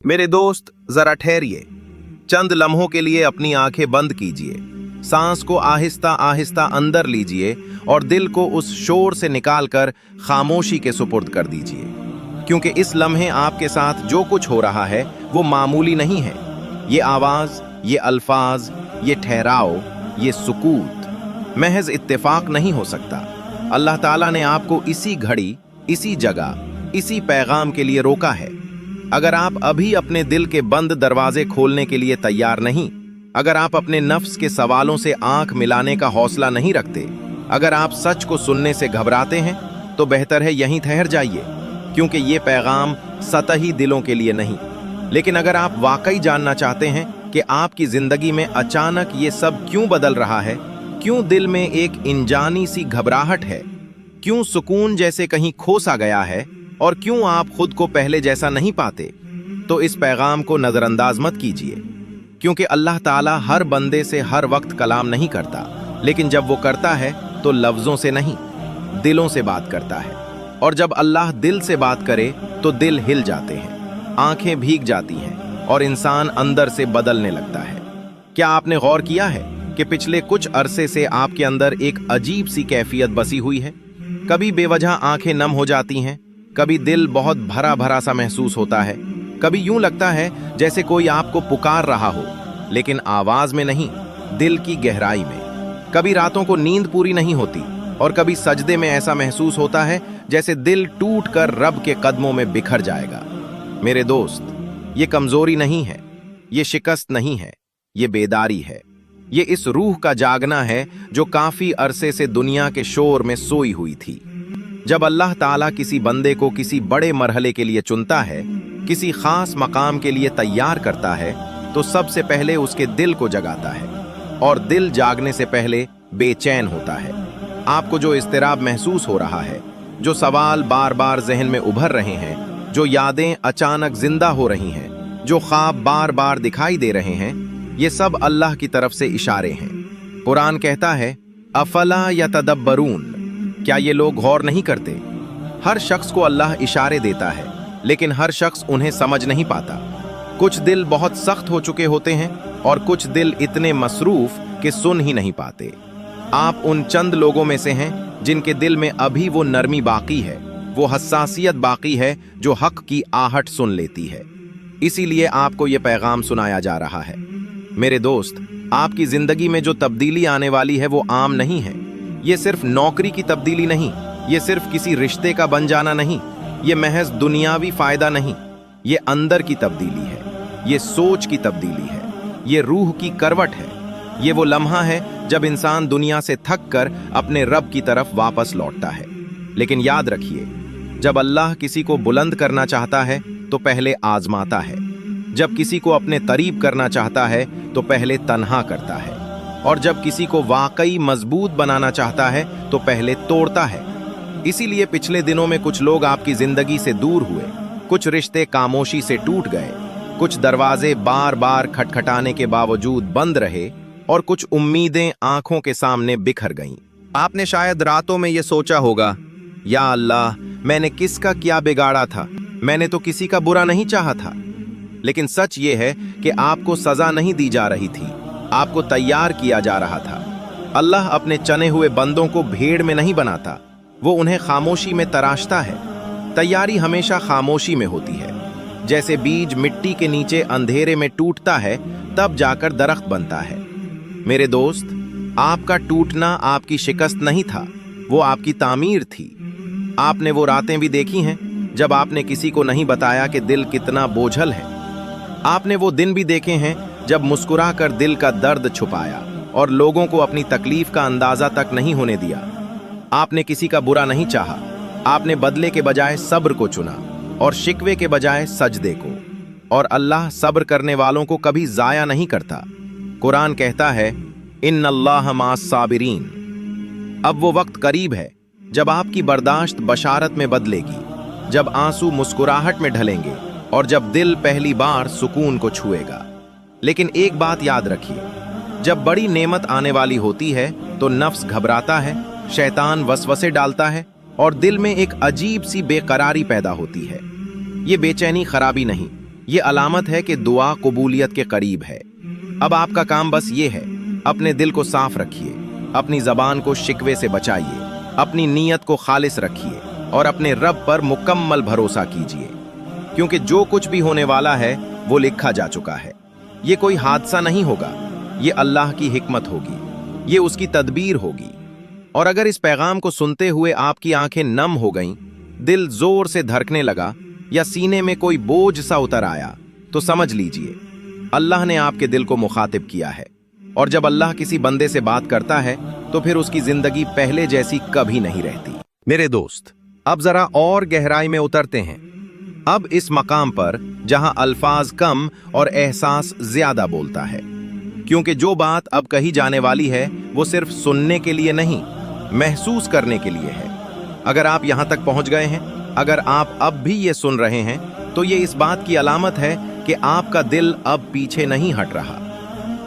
मेरे दोस्त, जरा ठहरिए। चंद लम्हों के लिए अपनी आंखें बंद कीजिए, सांस को आहिस्ता आहिस्ता अंदर लीजिए और दिल को उस शोर से निकालकर खामोशी के सुपुर्द कर दीजिए, क्योंकि इस लम्हे आपके साथ जो कुछ हो रहा है वो मामूली नहीं है। ये आवाज, ये अल्फाज, ये ठहराव, ये सुकूत महज इत्तेफाक नहीं हो सकता। अल्लाह ताला ने आपको इसी घड़ी, इसी जगह, इसी पैगाम के लिए रोका है। अगर आप अभी अपने दिल के बंद दरवाजे खोलने के लिए तैयार नहीं, अगर आप अपने नफ्स के सवालों से आंख मिलाने का हौसला नहीं रखते, अगर आप सच को सुनने से घबराते हैं, तो बेहतर है यहीं ठहर जाइए, क्योंकि ये पैगाम सतही दिलों के लिए नहीं। लेकिन अगर आप वाकई जानना चाहते हैं कि आपकी जिंदगी में अचानक ये सब क्यों बदल रहा है, क्यों दिल में एक अनजानी सी घबराहट है, क्यों सुकून जैसे कहीं खो सा गया है और क्यों आप खुद को पहले जैसा नहीं पाते, तो इस पैगाम को नजरअंदाज मत कीजिए। क्योंकि अल्लाह ताला हर बंदे से हर वक्त कलाम नहीं करता, लेकिन जब वो करता है तो लफ्जों से नहीं, दिलों से बात करता है। और जब अल्लाह दिल से बात करे तो दिल हिल जाते हैं, आंखें भीग जाती हैं और इंसान अंदर से बदलने लगता है। क्या आपने गौर किया है कि पिछले कुछ अरसे से आपके अंदर एक अजीब सी कैफियत बसी हुई है? कभी बेवजह आंखें नम हो जाती हैं, कभी दिल बहुत भरा भरा सा महसूस होता है, कभी यूं लगता है जैसे कोई आपको पुकार रहा हो, लेकिन आवाज में नहीं, दिल की गहराई में। कभी रातों को नींद पूरी नहीं होती और कभी सजदे में ऐसा महसूस होता है जैसे दिल टूट कर रब के कदमों में बिखर जाएगा। मेरे दोस्त, ये कमजोरी नहीं है, ये शिकस्त नहीं है, ये बेदारी है। ये इस रूह का जागना है जो काफी अरसे से दुनिया के शोर में सोई हुई थी। जब अल्लाह ताला किसी बंदे को किसी बड़े मरहले के लिए चुनता है, किसी खास मकाम के लिए तैयार करता है, तो सबसे पहले उसके दिल को जगाता है, और दिल जागने से पहले बेचैन होता है। आपको जो इस्तिराब महसूस हो रहा है, जो सवाल बार बार जहन में उभर रहे हैं, जो यादें अचानक जिंदा हो रही हैं, जो ख्वाब बार बार दिखाई दे रहे हैं, ये सब अल्लाह की तरफ से इशारे हैं। कुरान कहता है, अफला यतदब्बरून, क्या ये लोग गौर नहीं करते? हर शख्स को अल्लाह इशारे देता है, लेकिन हर शख्स उन्हें समझ नहीं पाता। कुछ दिल बहुत सख्त हो चुके होते हैं और कुछ दिल इतने मसरूफ कि सुन ही नहीं पाते। आप उन चंद लोगों में से हैं जिनके दिल में अभी वो नरमी बाकी है, वो हसासियत बाकी है जो हक की आहट सुन लेती है। इसीलिए आपको ये पैगाम सुनाया जा रहा है। मेरे दोस्त, आपकी जिंदगी में जो तब्दीली आने वाली है वो आम नहीं है। ये सिर्फ नौकरी की तब्दीली नहीं, ये सिर्फ किसी रिश्ते का बन जाना नहीं, ये महज दुनियावी फायदा नहीं, ये अंदर की तब्दीली है, ये सोच की तब्दीली है, ये रूह की करवट है। ये वो लम्हा है जब इंसान दुनिया से थक कर अपने रब की तरफ वापस लौटता है। लेकिन याद रखिए, जब अल्लाह किसी को बुलंद करना चाहता है तो पहले आजमाता है, जब किसी को अपने करीब करना चाहता है तो पहले तन्हा करता है, और जब किसी को वाकई मजबूत बनाना चाहता है तो पहले तोड़ता है। इसीलिए पिछले दिनों में कुछ लोग आपकी जिंदगी से दूर हुए, कुछ रिश्ते खामोशी से टूट गए, कुछ दरवाजे बार बार खटखटाने के बावजूद बंद रहे, और कुछ उम्मीदें आंखों के सामने बिखर गईं। आपने शायद रातों में ये सोचा होगा, या अल्लाह, मैंने किसका क्या बिगाड़ा था? मैंने तो किसी का बुरा नहीं चाहा था। लेकिन सच ये है कि आपको सजा नहीं दी जा रही थी, आपको तैयार किया जा रहा था। अल्लाह अपने चने हुए बंदों को भीड़ में नहीं बनाता, वो उन्हें खामोशी में तराशता है। तैयारी हमेशा खामोशी में होती है। जैसे बीज मिट्टी के नीचे अंधेरे में टूटता है, तब जाकर दरख्त बनता है। मेरे दोस्त, आपका टूटना आपकी शिकस्त नहीं था, वो आपकी तामीर थी। आपने वो रातें भी देखी हैं जब आपने किसी को नहीं बताया कि दिल कितना बोझल है। आपने वो दिन भी देखे हैं जब मुस्कुरा कर दिल का दर्द छुपाया और लोगों को अपनी तकलीफ का अंदाजा तक नहीं होने दिया। आपने किसी का बुरा नहीं चाहा, आपने बदले के बजाय सब्र को चुना और शिकवे के बजाय सजदे को। और अल्लाह सब्र करने वालों को कभी जाया नहीं करता। कुरान कहता है, इन्नल्लाह मास साबिरीन। अब वो वक्त करीब है जब आपकी बर्दाश्त बशारत में बदलेगी, जब आंसू मुस्कुराहट में ढलेंगे और जब दिल पहली बार सुकून को छुएगा। लेकिन एक बात याद रखिए, जब बड़ी नेमत आने वाली होती है तो नफ्स घबराता है, शैतान वसवसे डालता है और दिल में एक अजीब सी बेकरारी पैदा होती है। ये बेचैनी खराबी नहीं, ये अलामत है कि दुआ कबूलियत के करीब है। अब आपका काम बस ये है, अपने दिल को साफ रखिए, अपनी जबान को शिकवे से बचाइए, अपनी नीयत को खालिस रखिए और अपने रब पर मुकम्मल भरोसा कीजिए, क्योंकि जो कुछ भी होने वाला है वो लिखा जा चुका है। ये कोई हादसा नहीं होगा, ये अल्लाह की हिकमत होगी, ये उसकी तदबीर होगी। और अगर इस पैगाम को सुनते हुए आपकी आंखें नम हो गईं, दिल जोर से धड़कने लगा या सीने में कोई बोझ सा उतर आया, तो समझ लीजिए अल्लाह ने आपके दिल को मुखातिब किया है। और जब अल्लाह किसी बंदे से बात करता है तो फिर उसकी जिंदगी पहले जैसी कभी नहीं रहती। मेरे दोस्त, अब जरा और गहराई में उतरते हैं। अब इस मकाम पर जहां अल्फाज कम और एहसास ज्यादा बोलता है, क्योंकि जो बात अब कही जाने वाली है वो सिर्फ सुनने के लिए नहीं, महसूस करने के लिए है। अगर आप यहां तक पहुंच गए हैं, अगर आप अब भी ये सुन रहे हैं, तो ये इस बात की अलामत है कि आपका दिल अब पीछे नहीं हट रहा।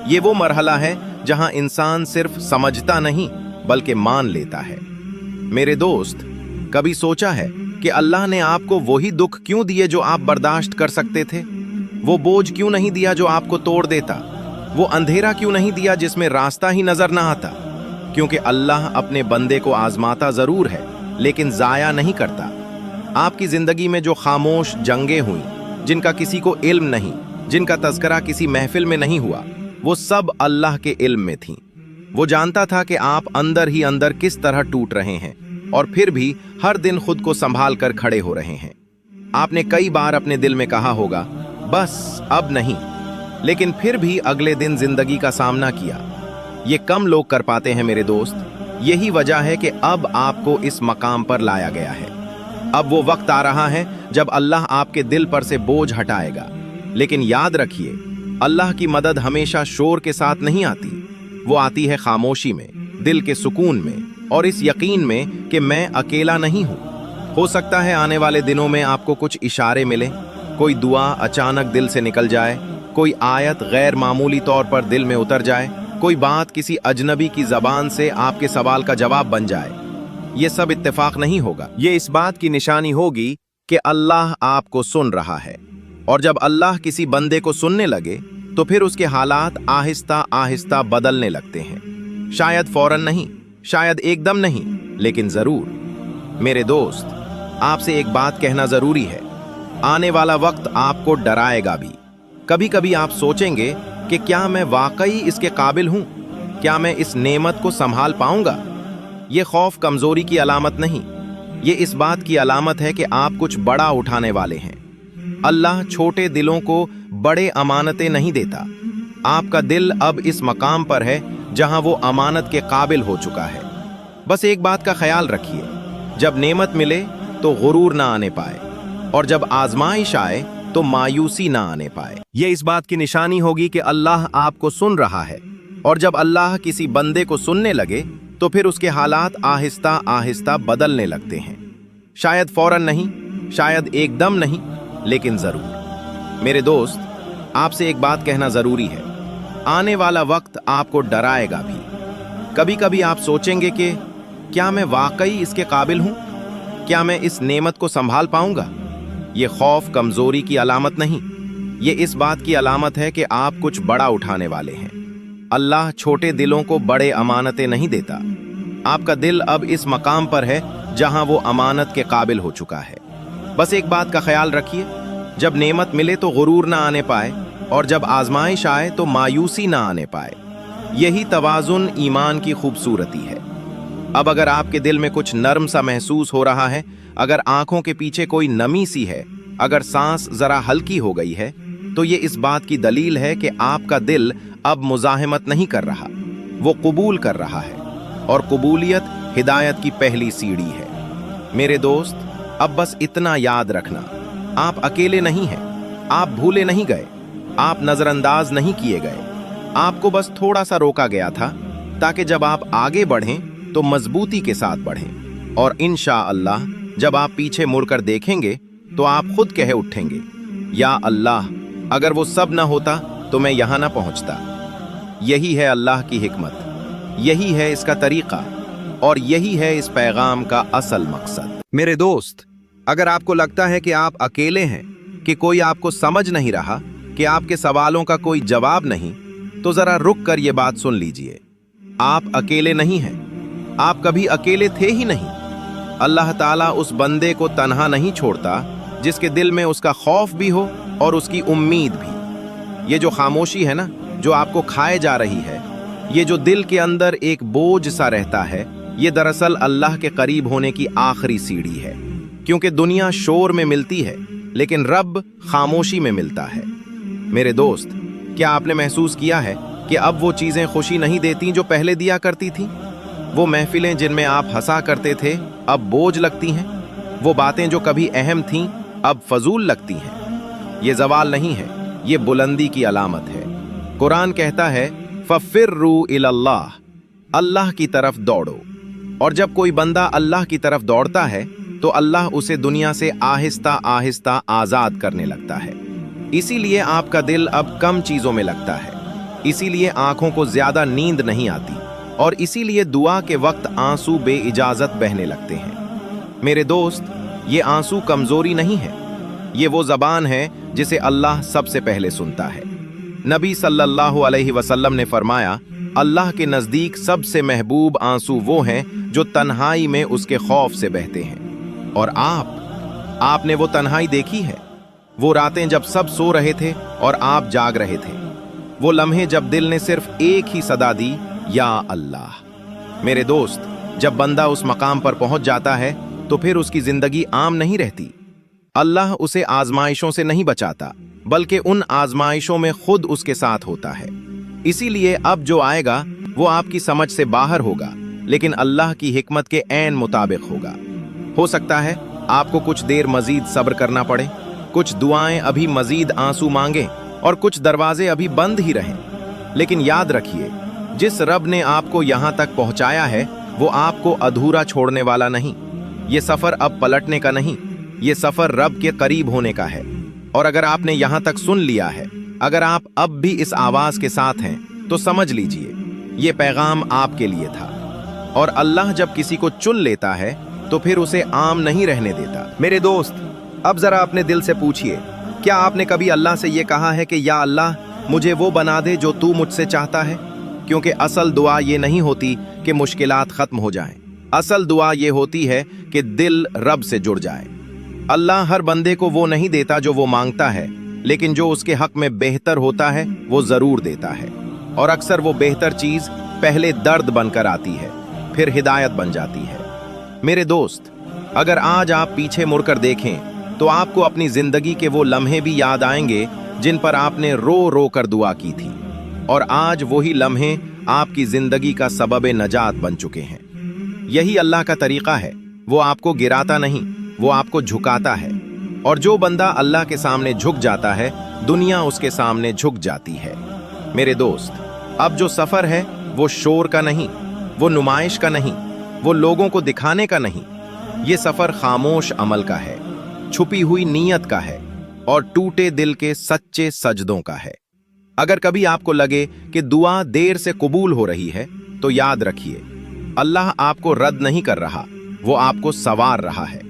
ये वो मरहला है जहां इंसान सिर्फ समझता नहीं बल्कि मान लेता है। मेरे दोस्त, कभी सोचा है कि अल्लाह ने आपको वही दुख क्यों दिए जो आप बर्दाश्त कर सकते थे? वो बोझ क्यों नहीं दिया जो आपको तोड़ देता? वो अंधेरा क्यों नहीं दिया जिसमें रास्ता ही नजर ना आता? क्योंकि अल्लाह अपने बंदे को आजमाता जरूर है, लेकिन जाया नहीं करता। आपकी जिंदगी में जो खामोश जंगें हुई, जिनका किसी को इल्म नहीं, जिनका तज़किरा किसी महफिल में नहीं हुआ, वो सब अल्लाह के इल्म में थीं। वो जानता था कि आप अंदर ही अंदर किस तरह टूट रहे हैं और फिर भी हर दिन खुद को संभाल कर खड़े हो रहे हैं। आपने कई बार अपने दिल में कहा होगा, बस अब नहीं, लेकिन फिर भी अगले दिन जिंदगी का सामना किया। ये कम लोग कर पाते हैं मेरे दोस्त। यही वजह है कि अब आपको इस मकाम पर लाया गया है। अब वो वक्त आ रहा है जब अल्लाह आपके दिल पर से बोझ हटाएगा। लेकिन याद रखिए, अल्लाह की मदद हमेशा शोर के साथ नहीं आती। वो आती है खामोशी में, दिल के सुकून में और इस यकीन में कि मैं अकेला नहीं हूं। हो सकता है आने वाले दिनों में आपको कुछ इशारे मिले, कोई दुआ अचानक दिल से निकल जाए, कोई आयत गैर मामूली तौर पर दिल में उतर जाए, कोई बात किसी अजनबी की जबान से आपके सवाल का जवाब बन जाए। ये सब इत्तेफाक नहीं होगा, ये इस बात की निशानी होगी कि अल्लाह आपको सुन रहा है। और जब अल्लाह किसी बंदे को सुनने लगे तो फिर उसके हालात आहिस्ता आहिस्ता बदलने लगते हैं। शायद फौरन नहीं, शायद एकदम नहीं, लेकिन जरूर। मेरे दोस्त, आपसे एक बात कहना जरूरी है, आने वाला वक्त आपको डराएगा भी। कभी कभी आप सोचेंगे कि क्या मैं वाकई इसके काबिल हूं? क्या मैं इस नेमत को संभाल पाऊंगा? ये खौफ कमजोरी की अलामत नहीं, ये इस बात की अलामत है कि आप कुछ बड़ा उठाने वाले हैं। अल्लाह छोटे दिलों को बड़े अमानतें नहीं देता। आपका दिल अब इस मकाम पर है जहां वो अमानत के काबिल हो चुका है। बस एक बात का ख्याल रखिए, जब नेमत मिले तो गुरूर ना आने पाए, और जब आजमाइश आए तो मायूसी ना आने पाए। ये इस बात की निशानी होगी कि अल्लाह आपको सुन रहा है। और जब अल्लाह किसी बंदे को सुनने लगे तो फिर उसके हालात आहिस्ता आहिस्ता बदलने लगते हैं। शायद फौरन नहीं, शायद एकदम नहीं, लेकिन जरूर। मेरे दोस्त, आपसे एक बात कहना जरूरी है, आने वाला वक्त आपको डराएगा भी। कभी कभी आप सोचेंगे कि क्या मैं वाकई इसके काबिल हूं? क्या मैं इस नेमत को संभाल पाऊंगा? ये खौफ कमजोरी की अलामत नहीं, ये इस बात की अलामत है कि आप कुछ बड़ा उठाने वाले हैं। अल्लाह छोटे दिलों को बड़े अमानतें नहीं देता। आपका दिल अब इस मकाम पर है जहां वो अमानत के काबिल हो चुका है। बस एक बात का ख्याल रखिए, जब नेमत मिले तो गुरूर ना आने पाए, और जब आजमाइश आए तो मायूसी ना आने पाए। यही तवाजुन ईमान की खूबसूरती है। अब अगर आपके दिल में कुछ नर्म सा महसूस हो रहा है, अगर आंखों के पीछे कोई नमी सी है, अगर सांस जरा हल्की हो गई है, तो ये इस बात की दलील है कि आपका दिल अब मुजाहिमत नहीं कर रहा, वो कबूल कर रहा है। और कबूलियत हिदायत की पहली सीढ़ी है। मेरे दोस्त, अब बस इतना याद रखना, आप अकेले नहीं हैं, आप भूले नहीं गए, आप नजरअंदाज नहीं किए गए। आपको बस थोड़ा सा रोका गया था ताकि जब आप आगे बढ़ें तो मजबूती के साथ बढ़ें। और इंशाअल्लाह जब आप पीछे मुड़कर देखेंगे तो आप खुद कहे उठेंगे, या अल्लाह, अगर वो सब ना होता तो मैं यहां ना पहुंचता। यही है अल्लाह की हिकमत, यही है इसका तरीका, और यही है इस पैगाम का असल मकसद। मेरे दोस्त, अगर आपको लगता है कि आप अकेले हैं, कि कोई आपको समझ नहीं रहा, कि आपके सवालों का कोई जवाब नहीं, तो जरा रुक कर ये बात सुन लीजिए। आप अकेले नहीं हैं, आप कभी अकेले थे ही नहीं। अल्लाह ताला उस बंदे को तन्हा नहीं छोड़ता जिसके दिल में उसका खौफ भी हो और उसकी उम्मीद भी। ये जो खामोशी है ना, जो आपको खाए जा रही है, ये जो दिल के अंदर एक बोझ सा रहता है, ये दरअसल अल्लाह के करीब होने की आखिरी सीढ़ी है। क्योंकि दुनिया शोर में मिलती है, लेकिन रब खामोशी में मिलता है। मेरे दोस्त, क्या आपने महसूस किया है कि अब वो चीज़ें खुशी नहीं देती जो पहले दिया करती थी? वो महफिलें जिनमें आप हंसा करते थे अब बोझ लगती हैं। वो बातें जो कभी अहम थीं अब फजूल लगती हैं। ये ज़वाल नहीं है, ये बुलंदी की अलामत है। कुरान कहता है फफ़िर्रू इलल्लाह, अल्लाह की तरफ दौड़ो। और जब कोई बंदा अल्लाह की तरफ दौड़ता है तो अल्लाह उसे दुनिया से आहिस्ता आहिस्ता आज़ाद करने लगता है। इसीलिए आपका दिल अब कम चीज़ों में लगता है, इसीलिए आंखों को ज़्यादा नींद नहीं आती, और इसीलिए दुआ के वक्त आंसू बेइजाज़त बहने लगते हैं। मेरे दोस्त, ये आंसू कमज़ोरी नहीं है, ये वो ज़बान है जिसे अल्लाह सबसे पहले सुनता है। नबी सल्लल्लाहु अलैहि वसल्लम ने फरमाया, अल्लाह के नज़दीक सबसे महबूब आंसू वो हैं जो तन्हाई में उसके खौफ से बहते हैं। और आपने वो तन्हाई देखी है? वो रातें जब सब सो रहे थे और आप जाग रहे थे, वो लम्हे जब दिल ने सिर्फ एक ही सदा दी, या अल्लाह। मेरे दोस्त, जब बंदा उस मकाम पर पहुंच जाता है तो फिर उसकी जिंदगी आम नहीं रहती। अल्लाह उसे आजमाइशों से नहीं बचाता, बल्कि उन आजमाइशों में खुद उसके साथ होता है। इसीलिए अब जो आएगा वो आपकी समझ से बाहर होगा, लेकिन अल्लाह की हिकमत के ऐन मुताबिक होगा। हो सकता है आपको कुछ देर मजीद सब्र करना पड़े, कुछ दुआएं अभी मजीद आंसू मांगे और कुछ दरवाजे अभी बंद ही रहें। लेकिन याद रखिए, जिस रब ने आपको यहाँ तक पहुँचाया है वो आपको अधूरा छोड़ने वाला नहीं। ये सफ़र अब पलटने का नहीं, ये सफ़र रब के करीब होने का है। और अगर आपने यहाँ तक सुन लिया है, अगर आप अब भी इस आवाज़ के साथ हैं, तो समझ लीजिए ये पैगाम आपके लिए था। और अल्लाह जब किसी को चुन लेता है तो फिर उसे आम नहीं रहने देता। मेरे दोस्त, अब ज़रा अपने दिल से पूछिए, क्या आपने कभी अल्लाह से ये कहा है कि या अल्लाह, मुझे वो बना दे जो तू मुझसे चाहता है? क्योंकि असल दुआ ये नहीं होती कि मुश्किलात ख़त्म हो जाएं। असल दुआ ये होती है कि दिल रब से जुड़ जाए। अल्लाह हर बंदे को वो नहीं देता जो वो मांगता है, लेकिन जो उसके हक में बेहतर होता है वो ज़रूर देता है। और अक्सर वो बेहतर चीज़ पहले दर्द बनकर आती है, फिर हिदायत बन जाती है। मेरे दोस्त, अगर आज आप पीछे मुड़कर देखें तो आपको अपनी ज़िंदगी के वो लम्हे भी याद आएंगे जिन पर आपने रो रो कर दुआ की थी। और आज वही लम्हे आपकी ज़िंदगी का सबब नजात बन चुके हैं। यही अल्लाह का तरीक़ा है, वो आपको गिराता नहीं, वो आपको झुकाता है। और जो बंदा अल्लाह के सामने झुक जाता है, दुनिया उसके सामने झुक जाती है। मेरे दोस्त, अब जो सफ़र है वो शोर का नहीं, वो नुमाइश का नहीं, वो लोगों को दिखाने का नहीं। ये सफ़र खामोश अमल का है, छुपी हुई नीयत का है, और टूटे दिल के सच्चे सजदों का है। अगर कभी आपको लगे कि दुआ देर से कबूल हो रही है, तो याद रखिए, अल्लाह आपको रद्द नहीं कर रहा, वो आपको संवार रहा है।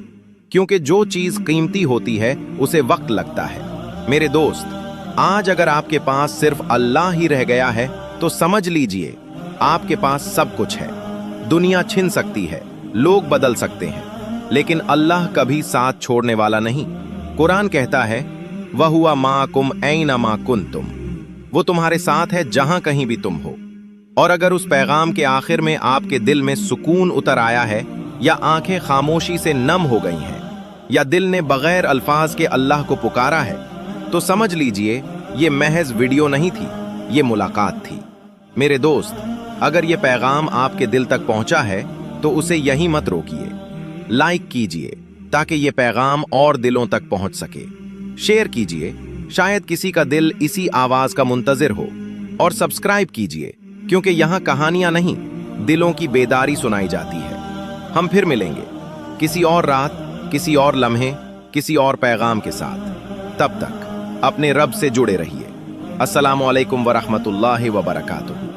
क्योंकि जो चीज़ कीमती होती है उसे वक्त लगता है। मेरे दोस्त, आज अगर आपके पास सिर्फ अल्लाह ही रह गया है तो समझ लीजिए आपके पास सब कुछ है। दुनिया छिन सकती है, लोग बदल सकते हैं, लेकिन अल्लाह कभी साथ छोड़ने वाला नहीं। कुरान कहता है, वहुवा माकुम ऐना मा कुंतुम, वो तुम्हारे साथ है जहां कहीं भी तुम हो। और अगर उस पैगाम के आखिर में आपके दिल में सुकून उतर आया है, या आंखें खामोशी से नम हो गई हैं, या दिल ने बगैर अल्फाज के अल्लाह को पुकारा है, तो समझ लीजिए ये महज वीडियो नहीं थी, ये मुलाकात थी। मेरे दोस्त, अगर ये पैगाम आपके दिल तक पहुंचा है तो उसे यहीं मत रोकिए, लाइक कीजिए ताकि ये पैगाम और दिलों तक पहुंच सके। शेयर कीजिए, शायद किसी का दिल इसी आवाज का मुंतजिर हो। और सब्सक्राइब कीजिए, क्योंकि यहाँ कहानियां नहीं, दिलों की बेदारी सुनाई जाती है। हम फिर मिलेंगे किसी और रात, किसी और लम्हे, किसी और पैगाम के साथ। तब तक अपने रब से जुड़े रहिए। अस्सलामु अलैकुम वरहमतुल्लाहि वबरकातुहू।